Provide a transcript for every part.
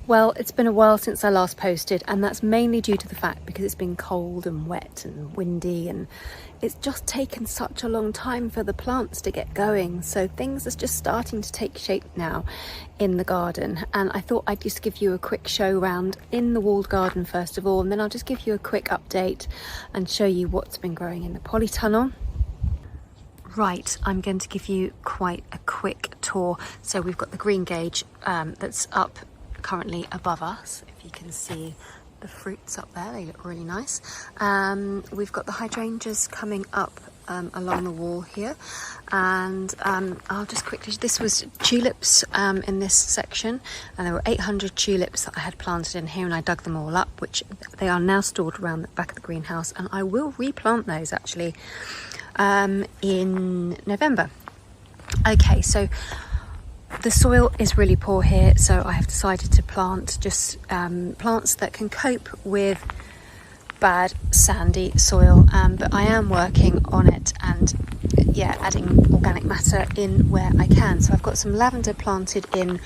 Well, it's been a while since I last posted, and that's mainly due to the fact because it's been cold and wet and windy, and it's just taken such a long time for the plants to get going. So things are just starting to take shape now in the garden, and I thought I'd just give you a quick show round in the walled garden first of all, and then I'll just give you a quick update and show you what's been growing in the polytunnel. Right, I'm going to give you quite a quick tour. So we've got the green gauge that's up currently above us. If you can see the fruits up there, they look really nice. We've got the hydrangeas coming up along the wall here, and I'll just quickly, this was tulips in this section, and there were 800 tulips that I had planted in here, and I dug them all up, which they are now stored around the back of the greenhouse, and I will replant those actually in November. Okay, so the soil is really poor here, so I have decided to plant just plants that can cope with bad sandy soil, but I am working on it and adding organic matter in where I can. So I've got some lavender planted in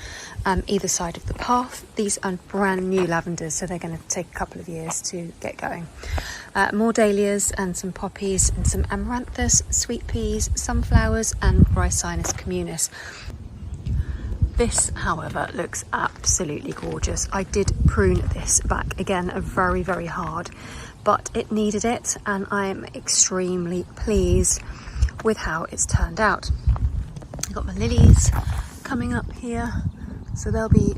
either side of the path. These are brand new lavenders, so they're going to take a couple of years to get going. More dahlias and some poppies and some amaranthus, sweet peas, sunflowers and Ricinus communis. This, however, looks absolutely gorgeous. I did prune this back again very, very hard, but it needed it, and I'm extremely pleased with how it's turned out. I've got my lilies coming up here, so they'll be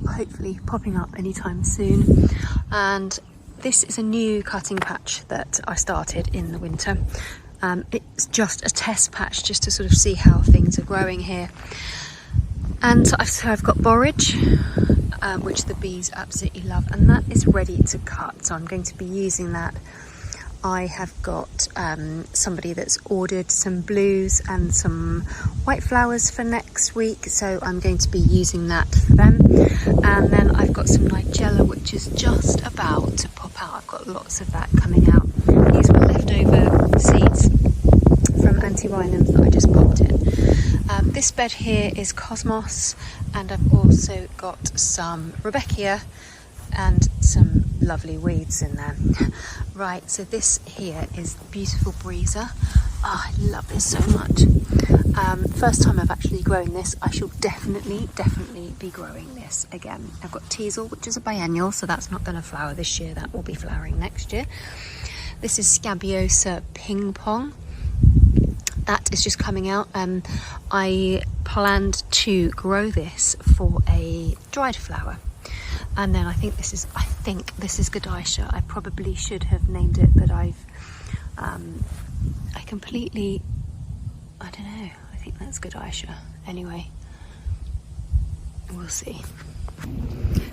hopefully popping up anytime soon. And this is a new cutting patch that I started in the winter. It's just a test patch just to sort of see how things are growing here. And so I've got borage, which the bees absolutely love, and that is ready to cut. So I'm going to be using that. I have got somebody that's ordered some blues and some white flowers for next week, so I'm going to be using that for them. And then I've got some nigella, which is just about to pop out. I've got lots of that coming out. These were leftover seeds from antirrhinums that I just popped in. This bed here is cosmos, and I've also got some Rebecca and some lovely weeds in there. Right, so this here is the beautiful breezer. Oh, I love this so much. First time I've actually grown this. I shall definitely be growing this again. I've got teasel, which is a biennial, so that's not going to flower this year. That will be flowering next year. This is Scabiosa ping pong. That is just coming out. I planned to grow this for a dried flower, and then I think this is Godicia. I probably should have named it, but I don't know. I think that's Godicia. Anyway, we'll see.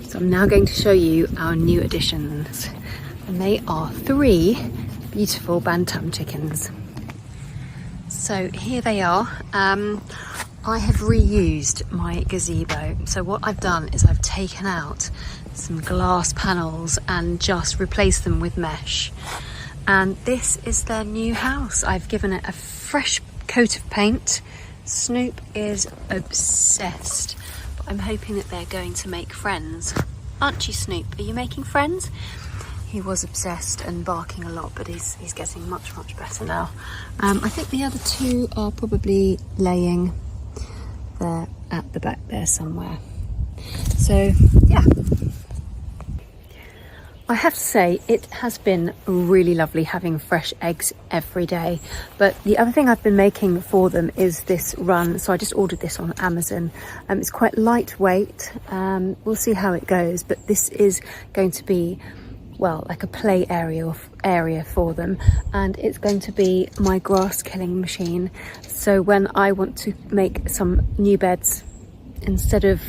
So I'm now going to show you our new additions, and they are 3 beautiful bantam chickens. So here they are. I have reused my gazebo. So what I've done is I've taken out some glass panels and just replaced them with mesh. And this is their new house. I've given it a fresh coat of paint. Snoop is obsessed, but I'm hoping that they're going to make friends. Aren't you, Snoop? Are you making friends? He was obsessed and barking a lot, but he's getting much better now. I think the other 2 are probably laying there at the back there somewhere. So yeah, I have to say it has been really lovely having fresh eggs every day. But the other thing I've been making for them is this run. So I just ordered this on Amazon. It's quite lightweight. We'll see how it goes, but this is going to be, well, like a play area for them, and it's going to be my grass killing machine. So when I want to make some new beds, instead of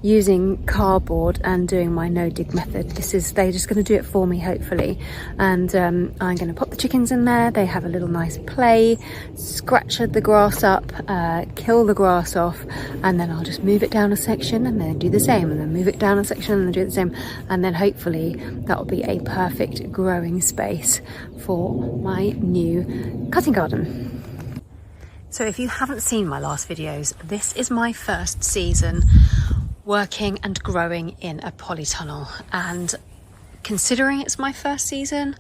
using cardboard and doing my no dig method, they're just going to do it for me, hopefully. And I'm going to pop the chickens in there. They have a little nice play, scratch the grass up, kill the grass off, and then I'll just move it down a section and then do the same, and then move it down a section and then do the same, and then hopefully that will be a perfect growing space for my new cutting garden. So if you haven't seen my last videos, this is my first season working and growing in a polytunnel, and considering it's my first season,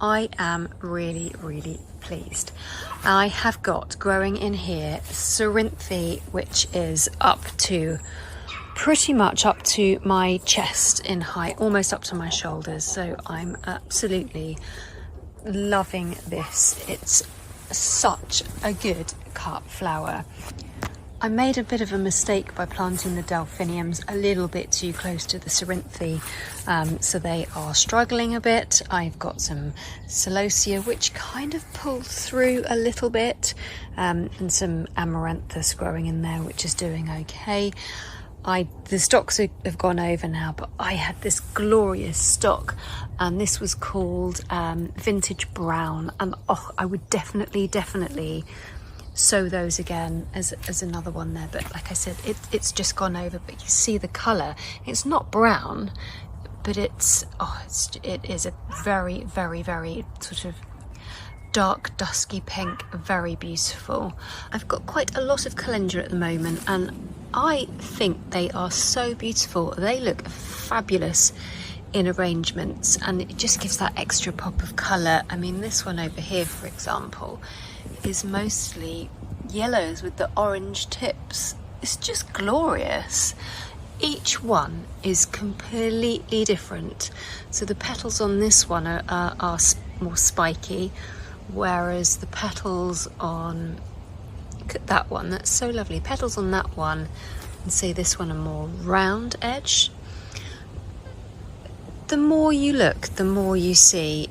I am really pleased. I have got growing in here Cerinthe, which is up to pretty much up to my chest in height, almost up to my shoulders, so I'm absolutely loving this. It's such a good cut flower. I made a bit of a mistake by planting the delphiniums a little bit too close to the Cerinthe, so they are struggling a bit. I've got some celosia which kind of pulled through a little bit, and some amaranthus growing in there which is doing okay. The stocks have gone over now, but I had this glorious stock, and this was called Vintage Brown, and I would definitely sow those again as another one there. But like I said, it's just gone over, but you see the colour. It's not brown, but it is a very sort of dark dusky pink, very beautiful. I've got quite a lot of calendula at the moment, and I think they are so beautiful. They look fabulous in arrangements, and it just gives that extra pop of colour. I mean, this one over here, for example, is mostly yellows with the orange tips. It's just glorious. Each one is completely different. So the petals on this one are more spiky, whereas the petals on, look at that one, that's so lovely. Petals on that one, and say this one are more round edge. The more you look, the more you see.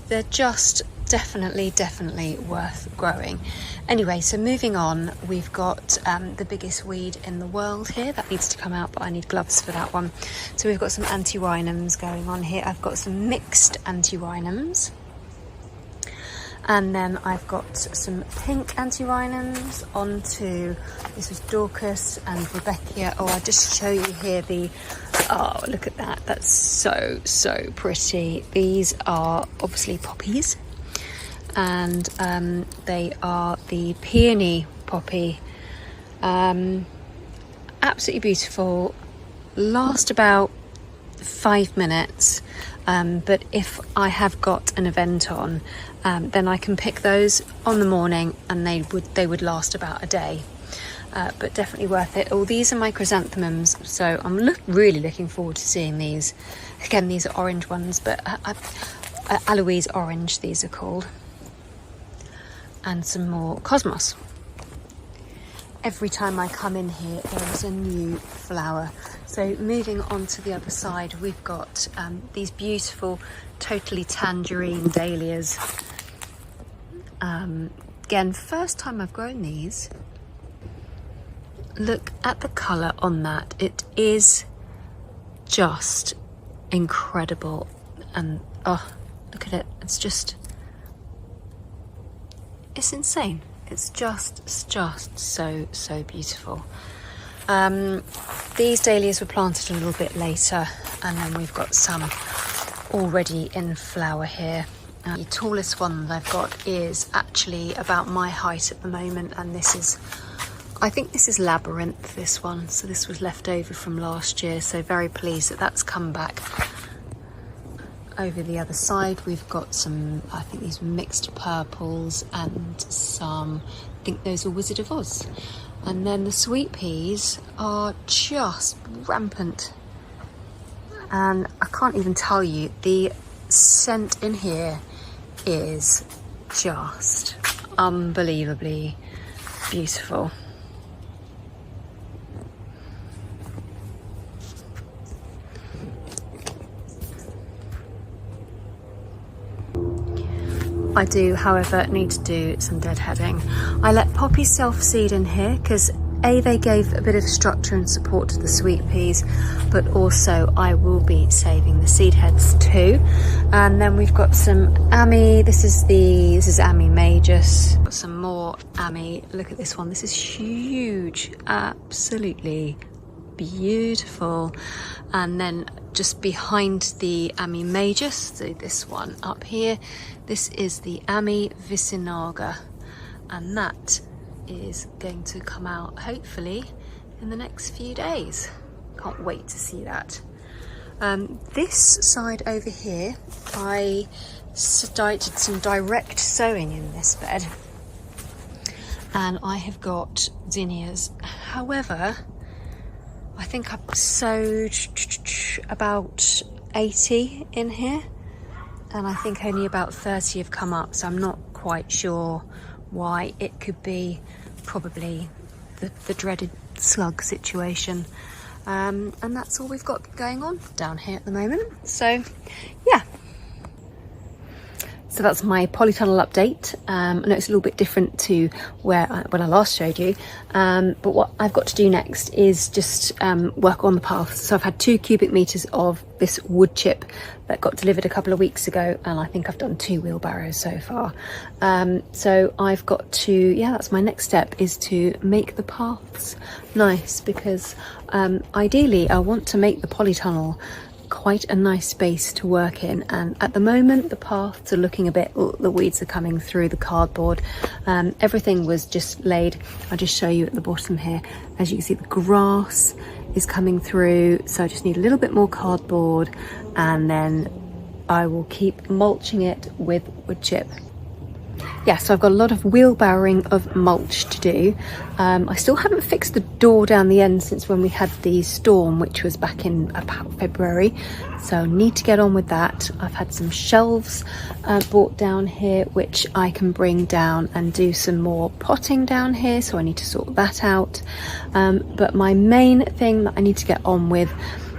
They're just definitely worth growing. Anyway, so moving on, we've got the biggest weed in the world here. That needs to come out, but I need gloves for that one. So we've got some antirrhinums going on here. I've got some mixed antirrhinums. And then I've got some pink antirrhinums onto, this was Dorcas and Rebecca. Oh, I'll just show you here oh, look at that. That's so pretty. These are obviously poppies, and they are the peony poppy. Absolutely beautiful. Last about 5 minutes. But if I have got an event on, then I can pick those on the morning, and they would last about a day. But definitely worth it. Oh, these are my chrysanthemums, so I'm really looking forward to seeing these. Again, these are orange ones, but Aloise orange, these are called. And some more cosmos. Every time I come in here, there is a new flower. So moving on to the other side, we've got these beautiful, totally tangerine dahlias. Again, first time I've grown these. Look at the colour on that. It is just incredible. And oh, look at it. It's insane. It's just so beautiful. These dahlias were planted a little bit later, and then we've got some already in flower here. The tallest one that I've got is actually about my height at the moment, and I think this is Labyrinth, this one. So this was left over from last year, so very pleased that that's come back. Over the other side, we've got some, I think these mixed purples, and some, I think those are Wizard of Oz. And then the sweet peas are just rampant. And I can't even tell you, the scent in here is just unbelievably beautiful. I do, however, need to do some deadheading. I let poppies self-seed in here because they gave a bit of structure and support to the sweet peas, but also I will be saving the seed heads too. And then we've got some Ami. This is Ami Magus. Got some more Ami. Look at this one. This is huge. Absolutely beautiful. And then just behind the Ami Magus, so this one up here, this is the Ami Vicinaga, and that is going to come out hopefully in the next few days. Can't wait to see that. This side over here, I started some direct sowing in this bed, and I have got zinnias. However, I think I've sowed about 80 in here, and I think only about 30 have come up, so I'm not quite sure why. It could be probably the dreaded slug situation. And that's all we've got going on down here at the moment. So yeah, so that's my polytunnel update. I know it's a little bit different to when I last showed you, but what I've got to do next is just work on the paths. So I've had 2 cubic meters of this wood chip that got delivered a couple of weeks ago, and I think I've done 2 wheelbarrows so far. So I've got to, yeah, that's my next step, is to make the paths nice, because ideally I want to make the polytunnel quite a nice space to work in, and at the moment the paths are looking a bit, the weeds are coming through the cardboard. Everything was just laid. I'll just show you at the bottom here. As you can see, the grass is coming through, so I just need a little bit more cardboard, and then I will keep mulching it with wood chip. Yeah, so I've got a lot of wheelbarrowing of mulch to do. I still haven't fixed the door down the end since when we had the storm, which was back in about February. So I need to get on with that. I've had some shelves brought down here, which I can bring down and do some more potting down here. So I need to sort that out. But my main thing that I need to get on with,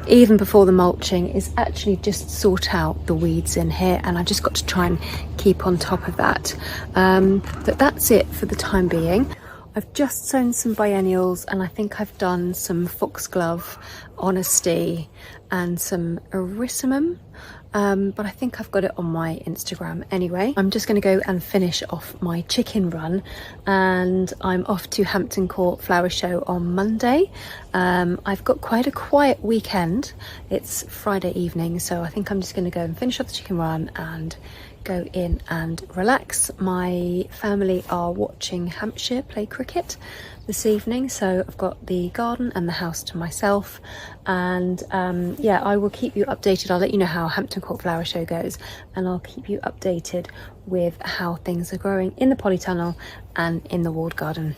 even before the mulching, is actually just sort out the weeds in here, and I just got to try and keep on top of that. But that's it for the time being. I've just sown some biennials, and I think I've done some foxglove, honesty, and some erysimum. But I think I've got it on my Instagram anyway. I'm just going to go and finish off my chicken run, and I'm off to Hampton Court Flower Show on Monday. I've got quite a quiet weekend. It's Friday evening, so I think I'm just going to go and finish off the chicken run and go in and relax. My family are watching Hampshire play cricket this evening, so I've got the garden and the house to myself. And yeah, I will keep you updated. I'll let you know how Hampton Court Flower Show goes, and I'll keep you updated with how things are growing in the polytunnel and in the walled garden.